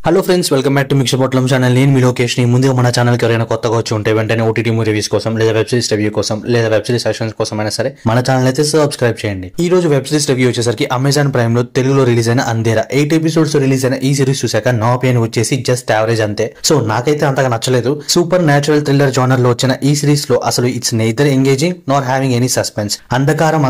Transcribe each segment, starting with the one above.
Hello friends, welcome back to mixer పొట్లం channel. నేను మీ లోకేష్ ని. ముందుగా మన ఛానల్ కి ఎవరైనా కొత్తగా వచ్చి ఉంటే వెంటనే ఓటీటీ మూవీ రివ్యూస్ కోసం లేదా వెబ్ సిరీస్ రివ్యూ కోసం లేదా వెబ్ సిరీస్ సెషన్స్ కోసం అయినా సరే మన ఛానల్ అయితే సబ్స్క్రైబ్ చేయండి. ఈ రోజు వెబ్ సిరీస్ రివ్యూ వచ్చేసరికి అమెజాన్ ప్రైమ్ లో తెలుగులో రిలీజ్ అయిన అంధేరా 8 ఎపిసోడ్స్ రిలీజ్ అయిన ఈ సిరీస్ చూసాక నా ఒపీనియన్ వచ్చేసి జస్ట్ యావరేజ్ అంతే. సో నాకైతే అంతగా నచ్చలేదు. సూపర్ న్యాచురల్ థ్రిల్లర్ జానర్ లో వచ్చిన ఈ సిరీస్ లో అసలు it's neither engaging Nar having any suspense. అంధకారం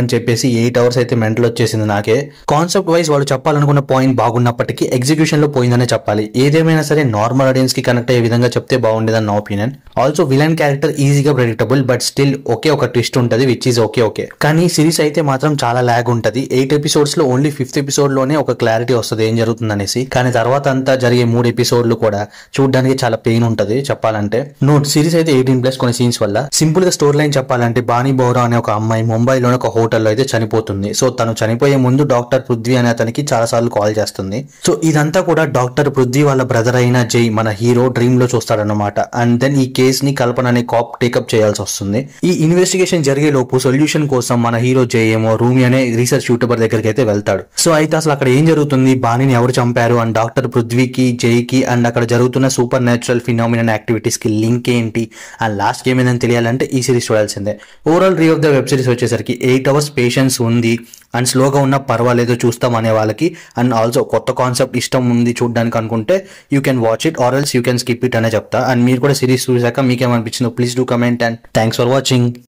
అని చెప్పేసి 8 అవర్స్ అయితే మెంటల్ వచ్చేసింది నాకే. కాన్సెప్ట్ వైజ్ వాళ్ళు చెప్పాలనుకున్న పాయింట్ బాగున్నప్పటికీ ఎగ్జిక్యూషన్ లో పోయిందనే చెప్పాలి. ఏదేమైనా సరే నార్మల్ ఆడియన్స్ కి కనెక్ట్ అయ్యే విధంగా చెప్తే బాగుండేదని నా ఒపీనియన్. ఆల్సో విలన్ క్యారెక్టర్ ఈజీగా ప్రెడిక్టబుల్, బట్ స్టిల్ ఒకే ఒక ట్విస్ట్ ఉంటది విచ్ ఈస్ ఓకే. కానీ సిరీస్ అయితే మాత్రం చాలా లాగ్ ఉంటది. 8 ఎపిసోడ్స్ లో ఓన్లీ 5th ఎపిసోడ్ లోనే ఒక క్లారిటీ వస్తుంది ఏం జరుగుతుందనేసి. కానీ తర్వాత అంతా జరిగే 3 ఎపిసోడ్లు కూడా చూడడానికి చాలా పెయిన్ ఉంటది చెప్పాలంటే. నోట్, సిరీస్ అయితే 18+ కొన్ని సీన్స్ వల్ల. సింపుల్ గా స్టోరీ లైన్ చెప్పాలంటే బానీ బౌరా అనే ఒక అమ్మాయి ముంబైలోని ఒక హోటల్లో అయితే చనిపోతుంది. సో తను చనిపోయే ముందు డాక్టర్ పృథ్వీ అనే అతనికి చాలా సార్లు కాల్ చేస్తుంది. సో ఇదంతా కూడా డాక్టర్ పృథ్వీ వాళ్ళ బ్రదర్ అయిన జై మన హీరో డ్రీమ్ లో చూస్తాడన్నమాట. అండ్ దెన్ ఈ కేస్ ని కల్పన అనే కాప్ టేకప్ చేయాల్సి వస్తుంది. ఈ ఇన్వెస్టిగేషన్ జరిగే లోపు సొల్యూషన్ కోసం మన హీరో జై ఏమో రూమి అనే రీసెర్చ్ యూట్యూబర్ దగ్గరికి అయితే వెళ్తాడు. సో అయితే అసలు అక్కడ ఏం జరుగుతుంది, బాణిని ఎవరు చంపారు అండ్ డాక్టర్ పృథ్వీకి జైకి అండ్ అక్కడ జరుగుతున్న సూపర్ న్యాచురల్ ఫినామినల్ యాక్టివిటీస్ కి లింక్ ఏంటి అండ్ లాస్ట్ గేమ్ ఏదని తెలియాలంటే ఈ సిరీస్ చూడాల్సిందే. Overall review of the web series వచ్చేసరికి 8 అవర్స్ పేషెన్స్ ఉంది అండ్ స్లోగా ఉన్న పర్వాలేదు చూస్తాం అనే వాళ్ళకి, అండ్ ఆల్సో కొత్త కాన్సెప్ట్ ఇష్టం ఉంది చూడడానికి అనుకుంటే you can watch it or else you can skip it అనే చెప్తా. అండ్ మీరు కూడా సిరీస్ చూసాక మీకేమనిపించిందో please do comment and thanks for watching.